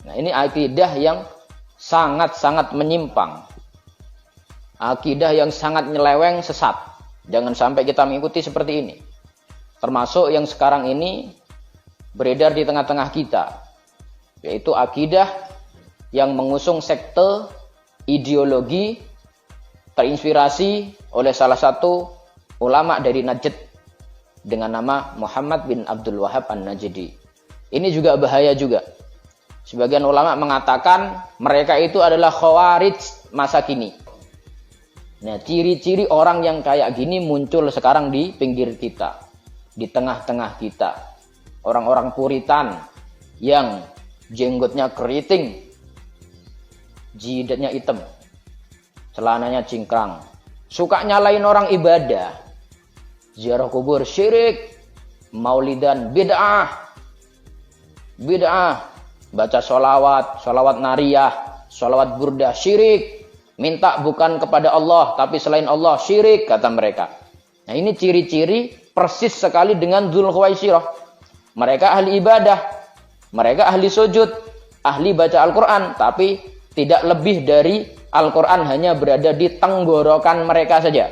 Nah, ini akidah yang sangat-sangat menyimpang. Akidah yang sangat nyeleweng, sesat. Jangan sampai kita mengikuti seperti ini. Termasuk yang sekarang ini beredar di tengah-tengah kita, yaitu akidah yang mengusung sekte ideologi terinspirasi oleh salah satu ulama dari Najd dengan nama Muhammad bin Abdul Wahhab An-Najdi. Ini juga bahaya juga. Sebagian ulama mengatakan mereka itu adalah khawarij masa kini. Nah, ciri-ciri orang yang kayak gini muncul sekarang di pinggir kita, di tengah-tengah kita. Orang-orang Puritan yang jenggotnya keriting, jidatnya hitam, celananya cingkrang, suka nyalain orang ibadah, ziarah kubur syirik, maulidan bid'ah, baca sholawat nariyah, sholawat burdah syirik, minta bukan kepada Allah tapi selain Allah syirik, kata mereka. Nah, ini ciri-ciri persis sekali dengan Dzul Khuwaisirah. Mereka ahli ibadah, mereka ahli sujud, ahli baca Al-Quran, tapi tidak lebih dari Al-Quran hanya berada di tenggorokan mereka saja.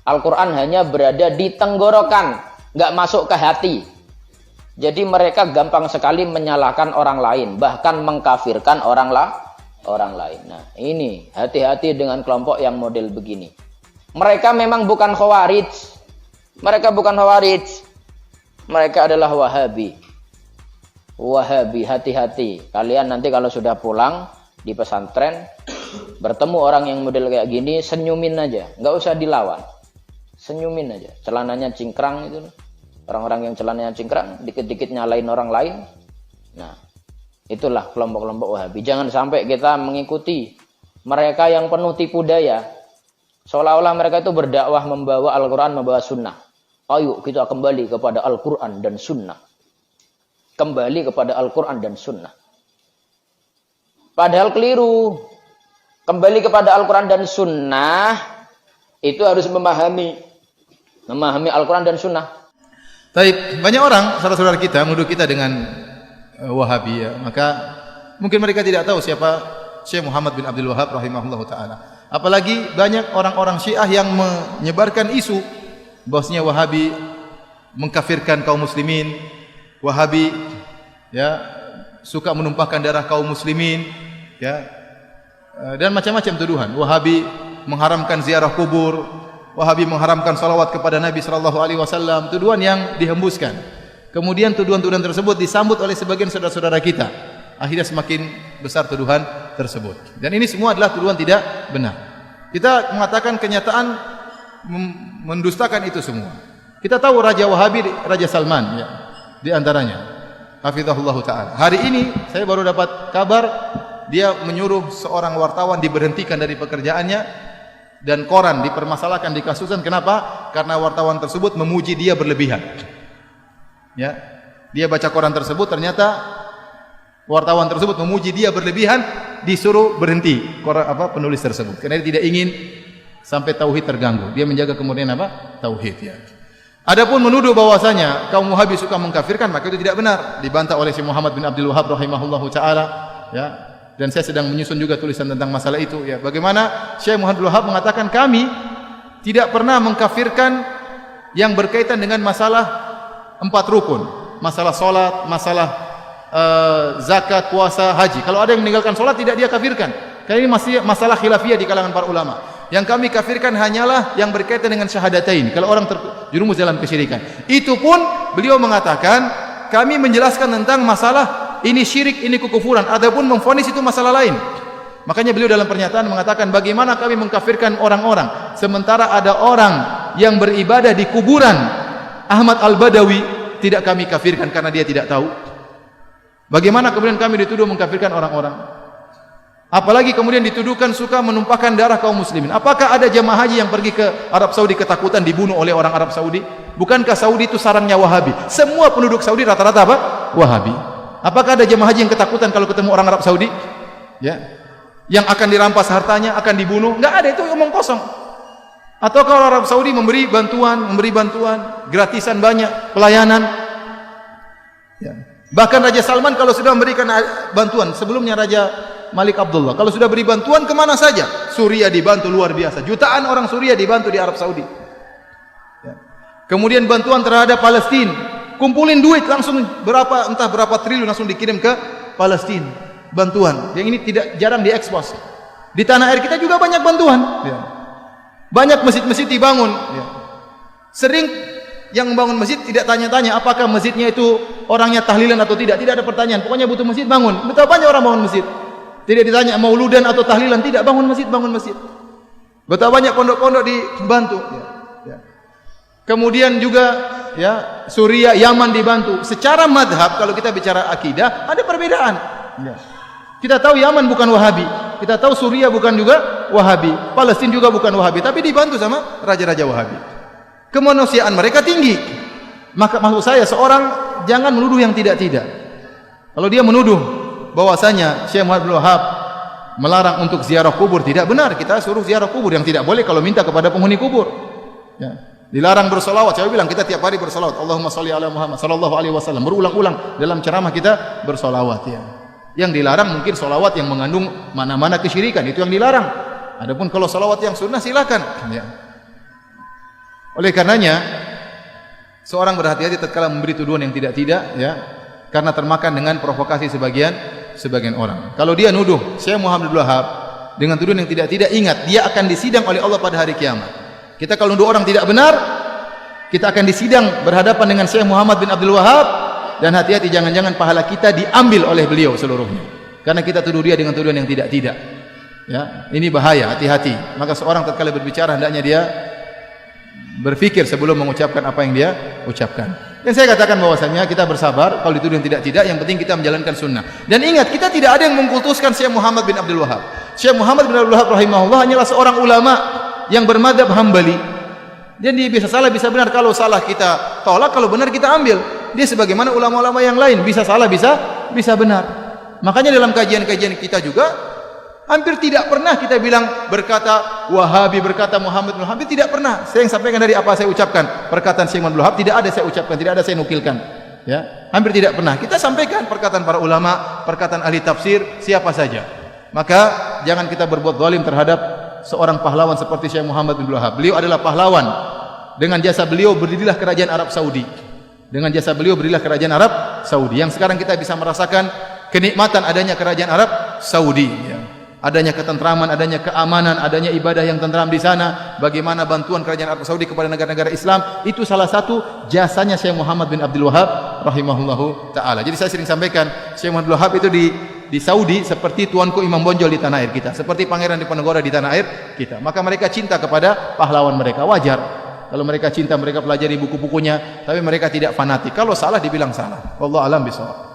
Al-Quran hanya berada di tenggorokan, nggak masuk ke hati. Jadi mereka gampang sekali menyalahkan orang lain, bahkan mengkafirkan orang lain. Nah, ini hati-hati dengan kelompok yang model begini. Mereka memang bukan khawarij. Mereka bukan khawarij. Mereka adalah Wahabi. Wahabi, hati-hati. Kalian nanti kalau sudah pulang di pesantren, bertemu orang yang model kayak gini, senyumin aja. Nggak usah dilawan. Senyumin aja. Celananya cingkrang itu. Orang-orang yang celananya cingkrang, dikit-dikit nyalain orang lain. Nah, itulah kelompok-kelompok Wahabi. Jangan sampai kita mengikuti mereka yang penuh tipu daya. Seolah-olah mereka itu berdakwah membawa Al-Quran, membawa sunnah. Ayo kita kembali kepada Al-Quran dan sunnah. Kembali kepada Al-Quran dan sunnah. Padahal keliru. Kembali kepada Al-Quran dan sunnah itu harus memahami Al-Quran dan sunnah. Baik, banyak orang saudara-saudara kita menuduh kita dengan Wahabi, ya. Maka mungkin mereka tidak tahu siapa Syekh Muhammad bin Abdul Wahhab rahimahullah ta'ala. Apalagi banyak orang-orang Syiah yang menyebarkan isu bahwasanya Wahabi mengkafirkan kaum muslimin, Wahabi ya suka menumpahkan darah kaum muslimin, ya, dan macam-macam tuduhan. Wahabi mengharamkan ziarah kubur, Wahabi mengharamkan salawat kepada Nabi sallallahu alaihi wasallam, tuduhan yang dihembuskan. Kemudian tuduhan-tuduhan tersebut disambut oleh sebagian saudara-saudara kita. Akhirnya semakin besar tuduhan tersebut. Dan ini semua adalah tuduhan tidak benar. Kita mengatakan kenyataan mendustakan itu semua. Kita tahu Raja Wahabi, Raja Salman, ya, di antaranya. Hafizahullah ta'ala. Hari ini saya baru dapat kabar dia menyuruh seorang wartawan diberhentikan dari pekerjaannya dan koran dipermasalahkan, dikasuskan. Kenapa? Karena wartawan tersebut memuji dia berlebihan. Ya, dia baca koran tersebut, ternyata wartawan tersebut memuji dia berlebihan, disuruh berhenti penulis tersebut karena dia tidak ingin sampai tauhid terganggu. Dia menjaga kemurnian tauhid, ya. Adapun menuduh bahwasanya kaum Wahabi suka mengkafirkan, maka itu tidak benar. Dibantah oleh Syekh Muhammad bin Abdul Wahhab rahimahullahu taala, ya. Dan saya sedang menyusun juga tulisan tentang masalah itu, ya. Bagaimana Syekh Muhammad bin Abdul Wahhab mengatakan kami tidak pernah mengkafirkan yang berkaitan dengan masalah 4 rukun, masalah salat, masalah zakat, puasa, haji. Kalau ada yang meninggalkan salat tidak dia kafirkan. Karena ini masih masalah khilafiyah di kalangan para ulama. Yang kami kafirkan hanyalah yang berkaitan dengan syahadatain. Kalau orang terjerumus dalam kesyirikan. Itu pun beliau mengatakan kami menjelaskan tentang masalah ini syirik, ini kekufuran. Adapun memvonis itu masalah lain. Makanya beliau dalam pernyataan mengatakan bagaimana kami mengkafirkan orang-orang sementara ada orang yang beribadah di kuburan Ahmad Al-Badawi tidak kami kafirkan karena dia tidak tahu. Bagaimana kemudian kami dituduh mengkafirkan orang-orang? Apalagi kemudian dituduhkan suka menumpahkan darah kaum muslimin. Apakah ada jamaah haji yang pergi ke Arab Saudi ketakutan dibunuh oleh orang Arab Saudi? Bukankah Saudi itu sarangnya Wahabi? Semua penduduk Saudi rata-rata Wahabi. Apakah ada jamaah haji yang ketakutan kalau ketemu orang Arab Saudi? Ya. Yang akan dirampas hartanya, akan dibunuh? Enggak ada, itu omong kosong. Atau kalau Arab Saudi memberi bantuan gratisan banyak, pelayanan. Ya. Bahkan Raja Salman kalau sudah memberikan bantuan, sebelumnya Raja Malik Abdullah, kalau sudah beri bantuan kemana saja, Suriah dibantu luar biasa. Jutaan orang Suriah dibantu di Arab Saudi. Ya. Kemudian bantuan terhadap Palestina, kumpulin duit langsung entah berapa triliun langsung dikirim ke Palestina. Bantuan yang ini tidak jarang diekspos. Di tanah air kita juga banyak bantuan. Ya. Banyak masjid-masjid dibangun. Ya. Sering yang membangun masjid tidak tanya-tanya apakah masjidnya itu orangnya tahlilan atau tidak. Tidak ada pertanyaan. Pokoknya butuh masjid, bangun. Betapa banyak orang bangun masjid. Tidak ditanya mauludan atau tahlilan, tidak, bangun masjid, bangun masjid. Betapa banyak pondok-pondok dibantu. Ya. Ya. Kemudian juga ya Suriah, Yaman dibantu. Secara madhab kalau kita bicara akidah ada perbedaan. Ya. Kita tahu Yaman bukan Wahabi, kita tahu Suriah bukan juga Wahabi, Palestina juga bukan Wahabi, tapi dibantu sama raja-raja Wahabi. Kemanusiaan mereka tinggi. Maka maksud saya seorang jangan menuduh yang tidak-tidak. Kalau dia menuduh bahwasanya Syekh Muhammad bin Wahab melarang untuk ziarah kubur, tidak benar. Kita suruh ziarah kubur. Yang tidak boleh kalau minta kepada penghuni kubur. Ya. Dilarang bersolawat. Saya bilang kita tiap hari bersolawat. Allahumma sholli ala Muhammad sallallahu alaihi wasallam. Berulang-ulang dalam ceramah kita bersolawat. Ya. Yang dilarang mungkin solawat yang mengandung mana-mana kesyirikan. Itu yang dilarang. Adapun kalau solawat yang sunnah silakan. Ya. Oleh karenanya seorang berhati-hati tatkala memberi tuduhan yang tidak-tidak, ya, karena termakan dengan provokasi sebagian orang. Kalau dia nuduh Syekh Muhammad bin Wahab dengan tuduhan yang tidak-tidak, ingat dia akan disidang oleh Allah pada hari kiamat. Kita kalau nuduh orang tidak benar, kita akan disidang berhadapan dengan Syekh Muhammad bin Abdul Wahab, dan hati-hati jangan-jangan pahala kita diambil oleh beliau seluruhnya. Karena kita tuduh dia dengan tuduhan yang tidak-tidak. Ya, ini bahaya, hati-hati. Maka seorang tatkala berbicara hendaknya dia berfikir sebelum mengucapkan apa yang dia ucapkan. Dan saya katakan bahwasanya kita bersabar kalau dituduh tidak, yang penting kita menjalankan sunnah. Dan ingat, kita tidak ada yang mengkultuskan Syekh Muhammad bin Abdul Wahab. Syekh Muhammad bin Abdul Wahab rahimahullah hanyalah seorang ulama yang bermadzhab Hambali. Jadi bisa salah bisa benar. Kalau salah kita tolak, kalau benar kita ambil. Dia sebagaimana ulama-ulama yang lain, bisa salah bisa benar. Makanya dalam kajian-kajian kita juga hampir tidak pernah kita bilang berkata Wahabi, berkata Muhammad bin Wahab, tidak pernah. Saya yang sampaikan dari apa saya ucapkan. Perkataan Syekh Muhammad bin Wahab tidak ada saya ucapkan, tidak ada saya nukilkan. Ya, hampir tidak pernah. Kita sampaikan perkataan para ulama, perkataan ahli tafsir, siapa saja. Maka jangan kita berbuat zalim terhadap seorang pahlawan seperti Syekh Muhammad bin Wahab. Beliau adalah pahlawan. Dengan jasa beliau berdirilah kerajaan Arab Saudi. Dengan jasa beliau berdirilah kerajaan Arab Saudi. Yang sekarang kita bisa merasakan kenikmatan adanya kerajaan Arab Saudi. Ya. Adanya ketentraman, adanya keamanan, adanya ibadah yang tentram di sana. Bagaimana bantuan kerajaan Arab Saudi kepada negara-negara Islam, itu salah satu jasanya Syekh Muhammad bin Abdul Wahab rahimahullahu taala. Jadi saya sering sampaikan, Syekh Muhammad bin Wahab itu di Saudi seperti tuanku Imam Bonjol di tanah air kita, seperti Pangeran Diponegoro di tanah air kita. Maka mereka cinta kepada pahlawan mereka, wajar. Kalau mereka cinta, mereka pelajari buku-bukunya, tapi mereka tidak fanatik. Kalau salah dibilang salah. Wallahu a'lam bishawab.